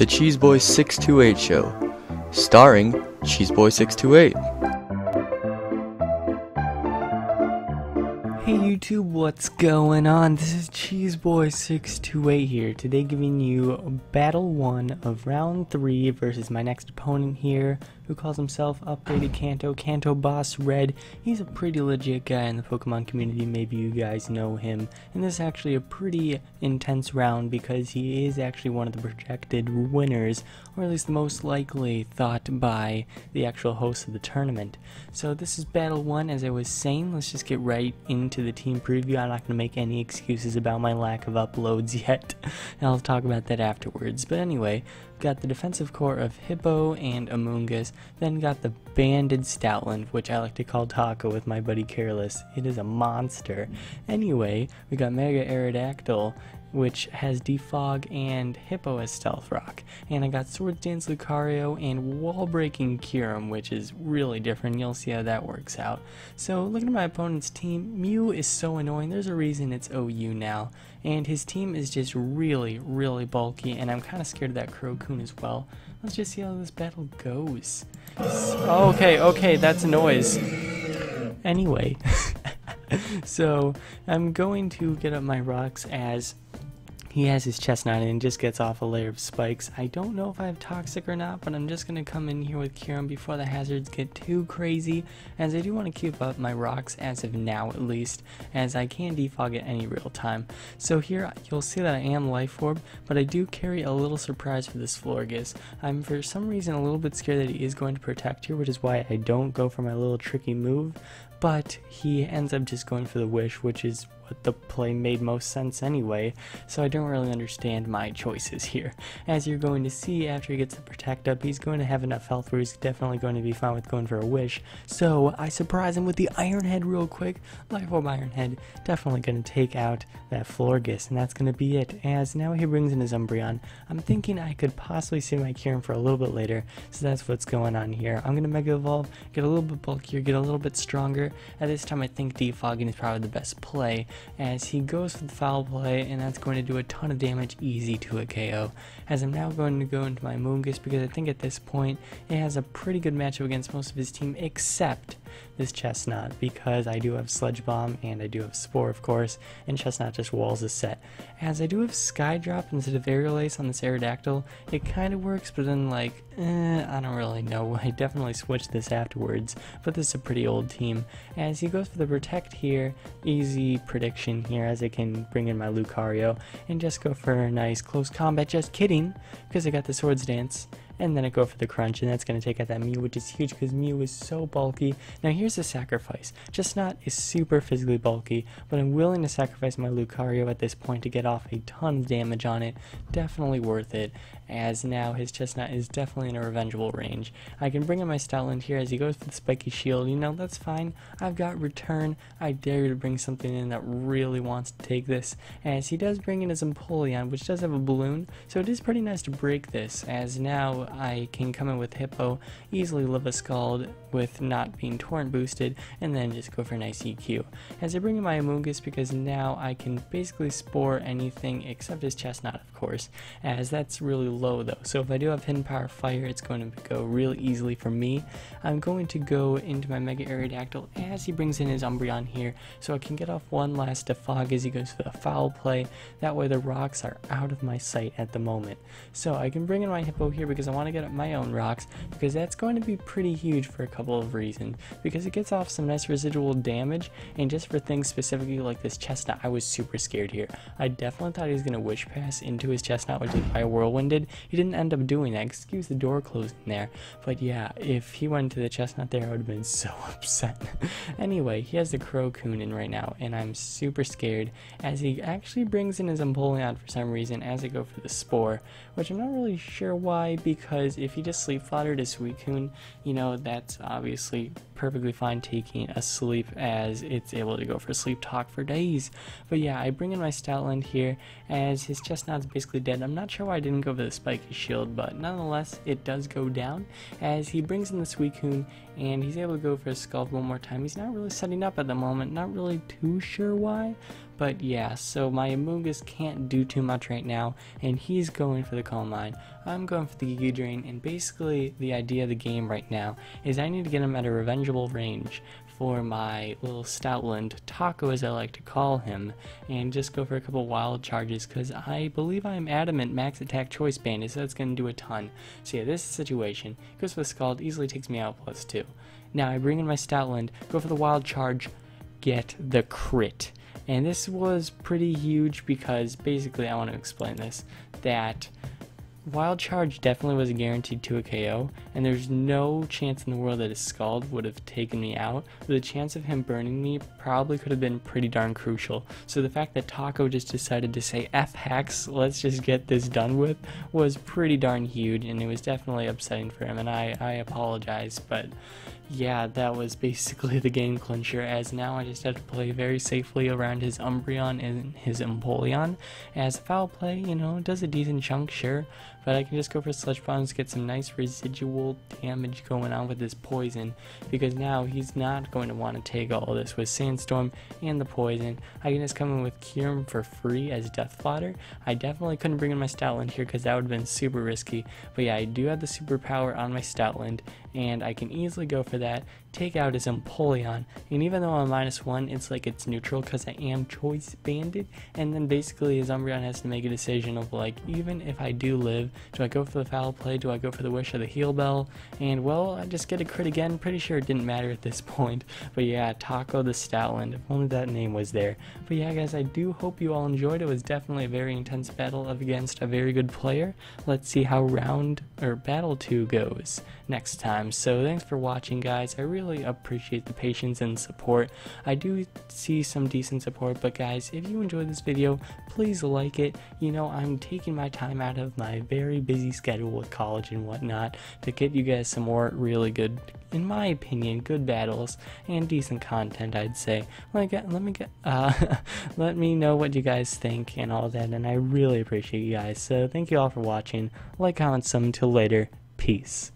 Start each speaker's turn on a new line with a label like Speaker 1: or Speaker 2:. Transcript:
Speaker 1: The Cheeseboy 628 Show, starring Cheeseboy 628.
Speaker 2: Hey YouTube, what's going on? This is Cheeseboy628 here, today giving you Battle 1 of Round 3 versus my next opponent here, who calls himself Upgraded Kanto, Kanto Boss Red. He's a pretty legit guy in the Pokemon community, maybe you guys know him, and this is actually a pretty intense round because he is actually one of the projected winners, or at least the most likely thought by the actual host of the tournament. So this is Battle 1, as I was saying. Let's just get right into the team preview. I'm not going to make any excuses about my lack of uploads yet. I'll talk about that afterwards. But anyway, got the defensive core of Hippo and Amoonguss, then got the banded Stoutland, which I like to call Taco with my buddy Careless. It is a monster. Anyway, we got Mega Aerodactyl, which has Defog and Hippo as Stealth Rock. And I got Swords Dance Lucario and Wall Breaking Kyurem, which is really different. You'll see how that works out. So looking at my opponent's team, Mew is so annoying. There's a reason it's OU now. And his team is just really, really bulky, and I'm kind of scared of that Crocoon as well. Let's just see how this battle goes. Okay, that's a noise. Anyway, so I'm going to get up my rocks as he has his chestnut and just gets off a layer of spikes. I don't know if I have toxic or not, but I'm just going to come in here with Kyurem before the hazards get too crazy, as I do want to keep up my rocks as of now at least, as I can defog at any real time. So here you'll see that I am Life Orb, but I do carry a little surprise for this Florges. I'm for some reason a little bit scared that he is going to protect here, which is why I don't go for my little tricky move, but he ends up just going for the Wish, which is what the play made most sense anyway, so I don't really understand my choices here. As you're going to see, after he gets the Protect up, he's going to have enough health where he's definitely going to be fine with going for a Wish, so I surprise him with the Iron Head real quick. Life Orb Iron Head, definitely going to take out that Florges, and that's going to be it, as now he brings in his Umbreon. I'm thinking I could possibly save my Kyurem for a little bit later, so that's what's going on here. I'm going to Mega Evolve, get a little bit bulkier, get a little bit stronger. At this time I think defogging is probably the best play, as he goes for the foul play, and that's going to do a ton of damage easy to a KO. As I'm now going to go into my Amoonguss, because I think at this point it has a pretty good matchup against most of his team except this Chestnut, because I do have Sledge Bomb and I do have Spore of course, and Chestnut just walls the set. As I do have Sky Drop instead of Aerial Ace on this Aerodactyl, it kind of works, but then like, I don't really know. I definitely switched this afterwards, but this is a pretty old team. As he goes for the Protect here, easy prediction here as I can bring in my Lucario and just go for a nice close combat. Just kidding, because I got the Swords Dance. And then I go for the Crunch, and that's going to take out that Mew, which is huge because Mew is so bulky. Now here's the sacrifice. Chestnut is super physically bulky, but I'm willing to sacrifice my Lucario at this point to get off a ton of damage on it. Definitely worth it, as now his Chestnut is definitely in a revengeable range. I can bring in my Stoutland here as he goes for the Spiky Shield. You know, that's fine. I've got Return. I dare you to bring something in that really wants to take this, as he does bring in his Empoleon, which does have a balloon, so it is pretty nice to break this, as now I can come in with Hippo, easily live a Scald with not being Torrent boosted, and then just go for a nice EQ. As I bring in my Amoonguss, because now I can basically Spore anything except his Chestnut of course, as that's really low though, so if I do have Hidden Power Fire, it's going to go really easily for me. I'm going to go into my Mega Aerodactyl as he brings in his Umbreon here, so I can get off one last Defog as he goes for the foul play. That way the rocks are out of my sight at the moment. So I can bring in my Hippo here because I want to get up my own rocks, because that's going to be pretty huge for a couple of reasons, because it gets off some nice residual damage, and just for things specifically like this Chestnut, I was super scared here. I definitely thought he was going to Wish Pass into his Chestnut, which is why I Whirlwinded. He didn't end up doing that, excuse the door closing there, but yeah, if he went to the Chestnut there I would have been so upset. Anyway, he has the Crocoon in right now, and I'm super scared, as he actually brings in his Empoleon for some reason as I go for the Spore, which I'm not really sure why, because if he just Sleep Flattered his Suicune, you know, that's obviously perfectly fine taking a sleep, as it's able to go for Sleep Talk for days. But yeah, I bring in my Stoutland here as his Chestnut's basically dead. I'm not sure why I didn't go for the Spiky Shield, but nonetheless it does go down as he brings in the Suicune and he's able to go for a Scald one more time. He's not really setting up at the moment, not really too sure why, But yeah, so my Amoonguss can't do too much right now, and he's going for the Coal Mine. I'm going for the Giga Drain, and basically the idea of the game right now is I need to get him at a revengeable range for my little Stoutland, Taco as I like to call him, and just go for a couple wild charges, because I believe I'm adamant max attack choice bandit, so that's going to do a ton. So yeah, this situation, goes for the Scald, easily takes me out +2. Now I bring in my Stoutland, go for the wild charge, get the crit. And this was pretty huge because basically I want to explain this, that Wild Charge definitely was guaranteed to a KO, and there's no chance in the world that his Scald would have taken me out, but the chance of him burning me probably could have been pretty darn crucial. So the fact that Taco just decided to say F hacks, let's just get this done with, was pretty darn huge, and it was definitely upsetting for him, and I apologize, but yeah, that was basically the game clincher, as now I just have to play very safely around his Umbreon and his Empoleon. As foul play, you know, does a decent chunk, sure, but I can just go for Sludge Bombs, get some nice residual damage going on with this poison, because now he's not going to want to take all this with Sandstorm and the poison. I can just come in with Cure him for free as Death Fodder. I definitely couldn't bring in my Stoutland here because that would have been super risky, but yeah, I do have the superpower on my Stoutland, and I can easily go for that, take out his Empoleon, and even though I'm -1, it's like it's neutral because I am choice banded, and then basically his Umbreon has to make a decision of like, even if I do live, do I go for the foul play, do I go for the wish of the heal bell, and well, I just get a crit again. Pretty sure it didn't matter at this point, but yeah, Taco the Stoutland, if only that name was there. But yeah guys, I do hope you all enjoyed. It was definitely a very intense battle against a very good player. Let's see how battle 2 goes next time. So thanks for watching guys, I really appreciate the patience and support. I do see some decent support, but guys, if you enjoyed this video, please like it. You know, I'm taking my time out of my very busy schedule with college and whatnot to get you guys some more really good, in my opinion, good battles and decent content, I'd say. Let me know what you guys think and all that, and I really appreciate you guys. So thank you all for watching. Like, comment, some, until later. Peace.